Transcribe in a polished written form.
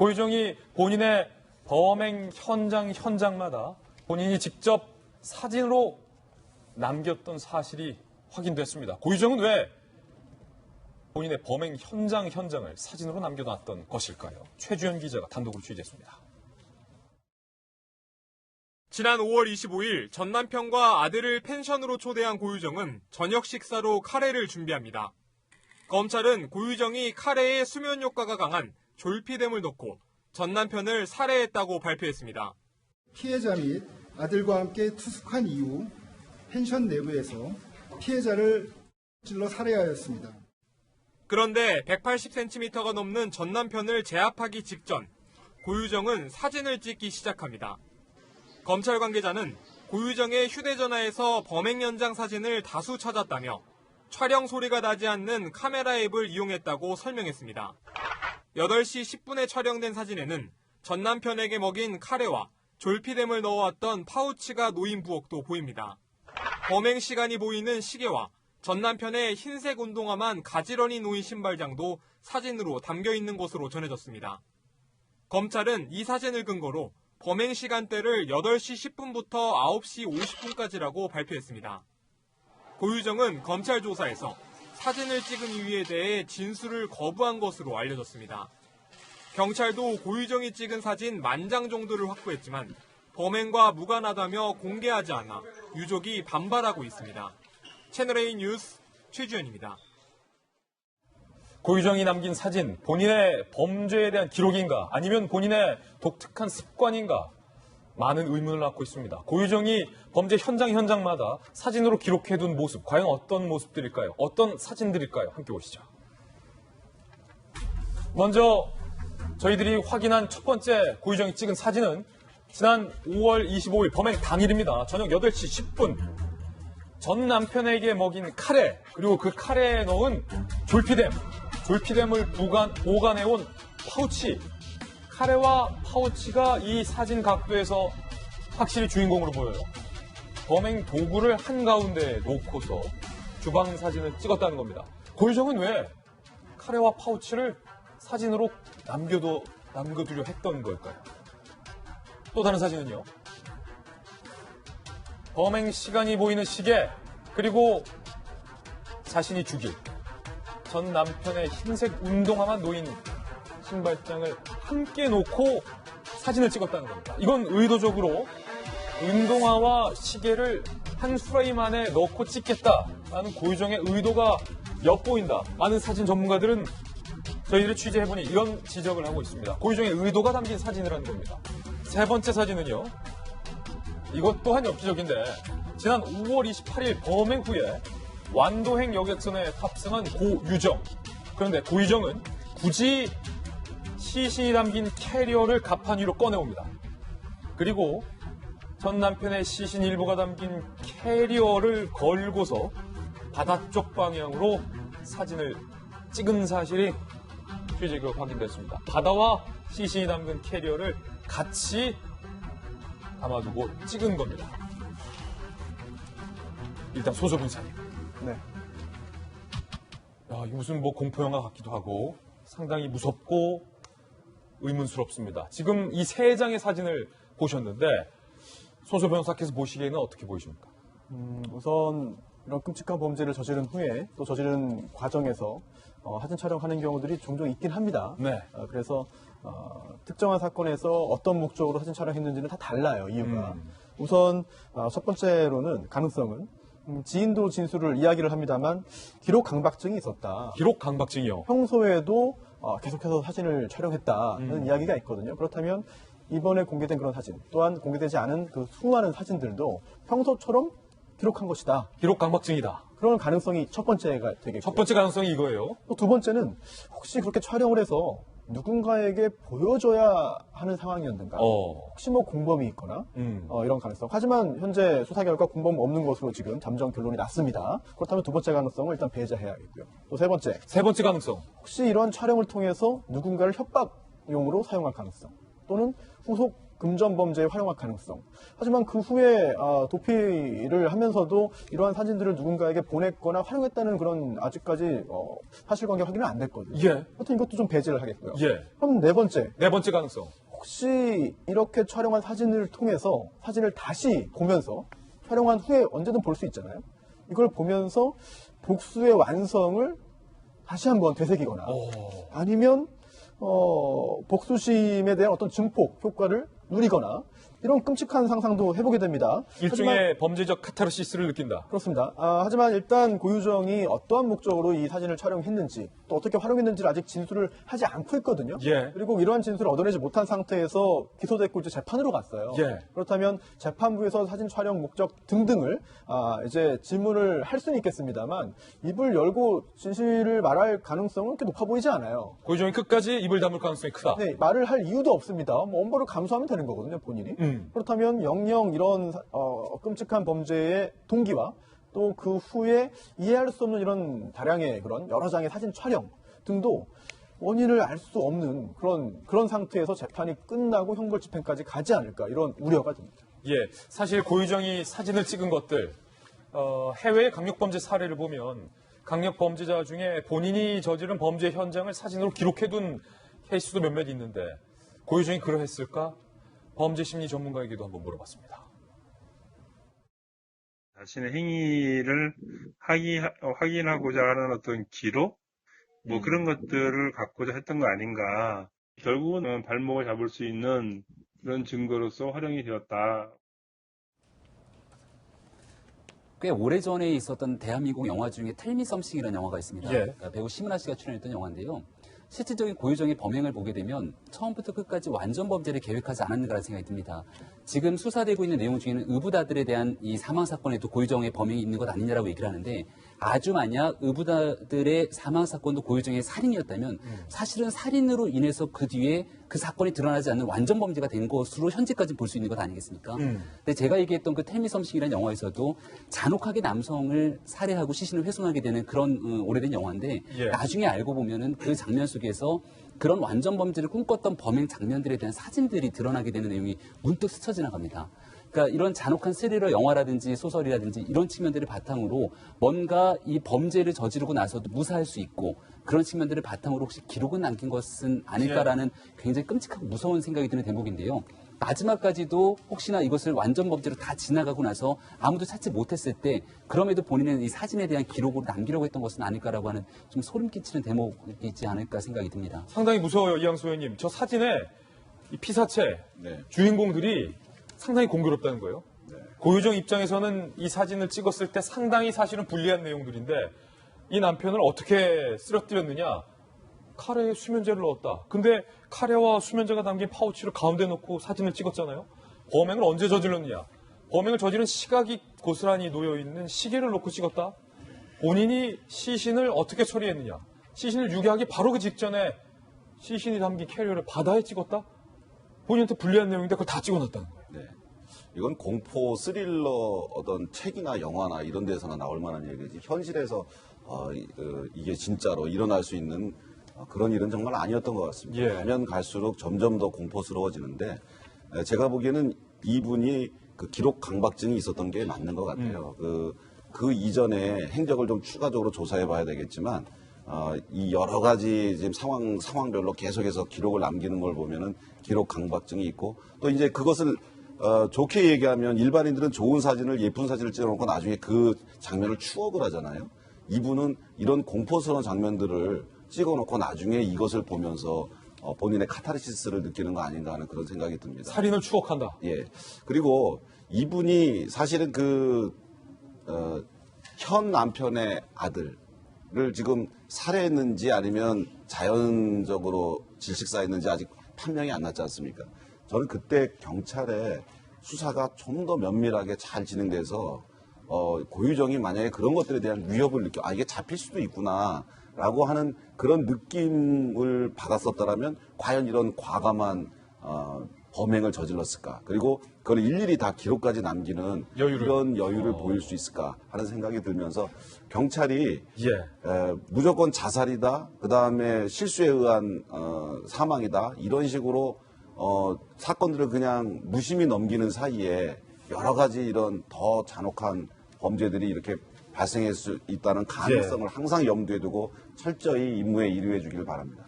고유정이 본인의 범행 현장마다 본인이 직접 사진으로 남겼던 사실이 확인됐습니다. 고유정은 왜 본인의 범행 현장을 사진으로 남겨놨던 것일까요? 최주연 기자가 단독으로 취재했습니다. 지난 5월 25일 전 남편과 아들을 펜션으로 초대한 고유정은 저녁 식사로 카레를 준비합니다. 검찰은 고유정이 카레에 수면 효과가 강한 졸피뎀을 넣고 전 남편을 살해했다고 발표했습니다. 피해자 및 아들과 함께 투숙한 이후 펜션 내부에서 피해자를 찔러 살해하였습니다. 그런데 180cm가 넘는 전 남편을 제압하기 직전 고유정은 사진을 찍기 시작합니다. 검찰 관계자는 고유정의 휴대전화에서 범행 현장 사진을 다수 찾았다며 촬영 소리가 나지 않는 카메라 앱을 이용했다고 설명했습니다. 8시 10분에 촬영된 사진에는 전 남편에게 먹인 카레와 졸피뎀을 넣어왔던 파우치가 놓인 부엌도 보입니다. 범행 시간이 보이는 시계와 전 남편의 흰색 운동화만 가지런히 놓인 신발장도 사진으로 담겨 있는 것으로 전해졌습니다. 검찰은 이 사진을 근거로 범행 시간대를 8시 10분부터 9시 50분까지라고 발표했습니다. 고유정은 검찰 조사에서 사진을 찍은 이유에 대해 진술을 거부한 것으로 알려졌습니다. 경찰도 고유정이 찍은 사진 10,000장 정도를 확보했지만 범행과 무관하다며 공개하지 않아 유족이 반발하고 있습니다. 채널A 뉴스 최주연입니다. 고유정이 남긴 사진, 본인의 범죄에 대한 기록인가 아니면 본인의 독특한 습관인가 많은 의문을 낳고 있습니다. 고유정이 범죄 현장마다 사진으로 기록해둔 모습, 과연 어떤 모습들일까요? 어떤 사진들일까요? 함께 보시죠. 먼저 저희들이 확인한 첫 번째 고유정이 찍은 사진은 지난 5월 25일 범행 당일입니다. 저녁 8시 10분 전 남편에게 먹인 카레, 그리고 그 카레에 넣은 졸피뎀을 보관해온 파우치, 카레와 파우치가 이 사진 각도에서 확실히 주인공으로 보여요. 범행 도구를 한가운데에 놓고서 주방 사진을 찍었다는 겁니다. 고유정은 왜 카레와 파우치를 사진으로 남겨두려 했던 걸까요? 또 다른 사진은요. 범행 시간이 보이는 시계, 그리고 자신이 죽일 전 남편의 흰색 운동화만 놓인 신발장을 함께 놓고 사진을 찍었다는 겁니다. 이건 의도적으로 운동화와 시계를 한 프레임 안에 넣고 찍겠다라는 고유정의 의도가 엿보인다. 많은 사진 전문가들은 저희들이 취재해보니 이런 지적을 하고 있습니다. 고유정의 의도가 담긴 사진이라는 겁니다. 세 번째 사진은요. 이것 또한 엽기적인데 지난 5월 28일 범행 후에 완도행 여객선에 탑승한 고유정. 그런데 고유정은 굳이 시신이 담긴 캐리어를 갑판 위로 꺼내옵니다. 그리고 전 남편의 시신 일부가 담긴 캐리어를 걸고서 바다 쪽 방향으로 사진을 찍은 사실이 취재 결과 확인됐습니다. 바다와 시신이 담긴 캐리어를 같이 담아두고 찍은 겁니다. 일단 소조 분사님. 네. 야, 이거 무슨 공포영화 같기도 하고 상당히 무섭고 의문스럽습니다. 지금 이 3장의 사진을 보셨는데 소조 변호사께서 보시기에는 어떻게 보이십니까? 우선 이런 끔찍한 범죄를 저지른 후에 또 저지른 과정에서 사진 촬영하는 경우들이 종종 있긴 합니다. 네. 그래서 특정한 사건에서 어떤 목적으로 사진 촬영했는지는 다 달라요, 이유가. 우선 첫 번째로는 가능성은 지인도 진술을 이야기를 합니다만 기록 강박증이 있었다. 기록 강박증이요? 평소에도 계속해서 사진을 촬영했다는 이야기가 있거든요. 그렇다면 이번에 공개된 그런 사진 또한 공개되지 않은 그 수많은 사진들도 평소처럼 기록한 것이다. 기록 강박증이다. 그런 가능성이 첫 번째가 되겠고요. 첫 번째 가능성이 이거예요. 또 두 번째는 혹시 그렇게 촬영을 해서 누군가에게 보여줘야 하는 상황이었는가. 혹시 공범이 있거나 이런 가능성. 하지만 현재 수사 결과 공범 없는 것으로 지금 잠정 결론이 났습니다. 그렇다면 두 번째 가능성을 일단 배제해야겠고요. 또 세 번째 가능성. 혹시 이런 촬영을 통해서 누군가를 협박용으로 사용할 가능성. 또는 후속 금전 범죄에 활용할 가능성. 하지만 그 후에 도피를 하면서도 이러한 사진들을 누군가에게 보냈거나 활용했다는 그런 아직까지 사실관계 확인은 안 됐거든요. 예. 하여튼 이것도 좀 배제를 하겠고요. 예. 그럼 네 번째. 네 번째 가능성. 혹시 이렇게 촬영한 사진을 통해서 사진을 다시 보면서 촬영한 후에 언제든 볼 수 있잖아요. 이걸 보면서 복수의 완성을 다시 한번 되새기거나 아니면 복수심에 대한 어떤 증폭 효과를 누리거나 이런 끔찍한 상상도 해보게 됩니다. 일종의 범죄적 카타르시스를 느낀다. 그렇습니다. 하지만 일단 고유정이 어떠한 목적으로 이 사진을 촬영했는지 또 어떻게 활용했는지를 아직 진술을 하지 않고 있거든요. 예. 그리고 이러한 진술을 얻어내지 못한 상태에서 기소됐고 이제 재판으로 갔어요. 예. 그렇다면 재판부에서 사진 촬영 목적 등등을 이제 질문을 할 수는 있겠습니다만 입을 열고 진실을 말할 가능성은 그렇게 높아 보이지 않아요. 고유정이 끝까지 입을 다물 가능성이 크다. 네, 말을 할 이유도 없습니다. 뭐 엄벌을 감수하면 되는 거거든요, 본인이. 그렇다면 영영 이런 끔찍한 범죄의 동기와 또 그 후에 이해할 수 없는 이런 다량의 그런 여러 장의 사진 촬영 등도 원인을 알 수 없는 그런 상태에서 재판이 끝나고 형벌 집행까지 가지 않을까 이런 우려가 듭니다. 예, 사실 고유정이 사진을 찍은 것들 해외의 강력범죄 사례를 보면 강력범죄자 중에 본인이 저지른 범죄 현장을 사진으로 기록해둔 케이스도 몇몇 있는데 고유정이 그러했을까? 범죄심리 전문가에게도 한번 물어봤습니다. 자신의 행위를 확인하고자 하는 어떤 기록? 뭐 그런 것들을 갖고자 했던 거 아닌가. 결국은 발목을 잡을 수 있는 그런 증거로서 활용이 되었다. 꽤 오래전에 있었던 대한민국 영화 중에 텔미 썸씽이라는 영화가 있습니다. 예. 그러니까 배우 심은하 씨가 출연했던 영화인데요. 실질적인 고유정의 범행을 보게 되면 처음부터 끝까지 완전 범죄를 계획하지 않았는가라는 생각이 듭니다. 지금 수사되고 있는 내용 중에는 의부다들에 대한 이 사망 사건에도 고유정의 범행이 있는 것 아니냐라고 얘기를 하는데 아주 만약 의부다들의 사망 사건도 고유정의 살인이었다면 사실은 살인으로 인해서 그 뒤에 그 사건이 드러나지 않는 완전 범죄가 된 것으로 현재까지 볼 수 있는 것 아니겠습니까? 근데 제가 얘기했던 그 텔미 썸씽이라는 영화에서도 잔혹하게 남성을 살해하고 시신을 훼손하게 되는 그런 오래된 영화인데 예. 나중에 알고 보면은 그 장면 속에서 그런 완전 범죄를 꿈꿨던 범행 장면들에 대한 사진들이 드러나게 되는 내용이 문득 스쳐 지나갑니다. 그러니까 이런 잔혹한 스릴러 영화라든지 소설이라든지 이런 측면들을 바탕으로 뭔가 이 범죄를 저지르고 나서도 무사할 수 있고 그런 측면들을 바탕으로 혹시 기록은 남긴 것은 아닐까라는 굉장히 끔찍하고 무서운 생각이 드는 대목인데요. 마지막까지도 혹시나 이것을 완전 범죄로 다 지나가고 나서 아무도 찾지 못했을 때 그럼에도 본인은 이 사진에 대한 기록으로 남기려고 했던 것은 아닐까라고 하는 좀 소름 끼치는 대목이 있지 않을까 생각이 듭니다. 상당히 무서워요, 이양수 의원님. 저 사진에 이 피사체 네. 주인공들이 상당히 공교롭다는 거예요. 고유정 입장에서는 이 사진을 찍었을 때 상당히 사실은 불리한 내용들인데 이 남편을 어떻게 쓰러뜨렸느냐. 카레에 수면제를 넣었다. 근데 카레와 수면제가 담긴 파우치를 가운데 놓고 사진을 찍었잖아요. 범행을 언제 저질렀느냐. 범행을 저지른 시각이 고스란히 놓여있는 시계를 놓고 찍었다. 본인이 시신을 어떻게 처리했느냐. 시신을 유기하기 바로 그 직전에 시신이 담긴 캐리어를 바다에 찍었다. 본인한테 불리한 내용인데 그걸 다 찍어놨다는 거예요. 네. 이건 공포 스릴러 어떤 책이나 영화나 이런 데서나 나올 만한 얘기지. 현실에서 이게 진짜로 일어날 수 있는 그런 일은 정말 아니었던 것 같습니다. 예. 가면 갈수록 점점 더 공포스러워지는데 제가 보기에는 이분이 그 기록 강박증이 있었던 게 맞는 것 같아요. 그 이전에 행적을 좀 추가적으로 조사해 봐야 되겠지만 이 여러 가지 지금 상황별로 계속해서 기록을 남기는 걸 보면은 기록 강박증이 있고 또 이제 그것을 좋게 얘기하면 일반인들은 좋은 사진을 예쁜 사진을 찍어놓고 나중에 그 장면을 추억을 하잖아요. 이분은 이런 공포스러운 장면들을 찍어놓고 나중에 이것을 보면서 본인의 카타르시스를 느끼는 거 아닌가 하는 그런 생각이 듭니다. 살인을 추억한다. 예. 그리고 이분이 사실은 현 남편의 아들을 지금 살해했는지 아니면 자연적으로 질식사했는지 아직 판명이 안 났지 않습니까? 저는 그때 경찰의 수사가 좀 더 면밀하게 잘 진행돼서 고유정이 만약에 그런 것들에 대한 위협을 이게 잡힐 수도 있구나라고 하는 그런 느낌을 받았었더라면 과연 이런 과감한 범행을 저질렀을까? 그리고 그걸 일일이 다 기록까지 남기는 이런 여유를 보일 수 있을까 하는 생각이 들면서 경찰이 무조건 자살이다, 그 다음에 실수에 의한 사망이다 이런 식으로 사건들을 그냥 무심히 넘기는 사이에 여러 가지 이런 더 잔혹한 범죄들이 이렇게 발생할 수 있다는 가능성을 항상 염두에 두고 철저히 임무에 일위해 주기를 바랍니다.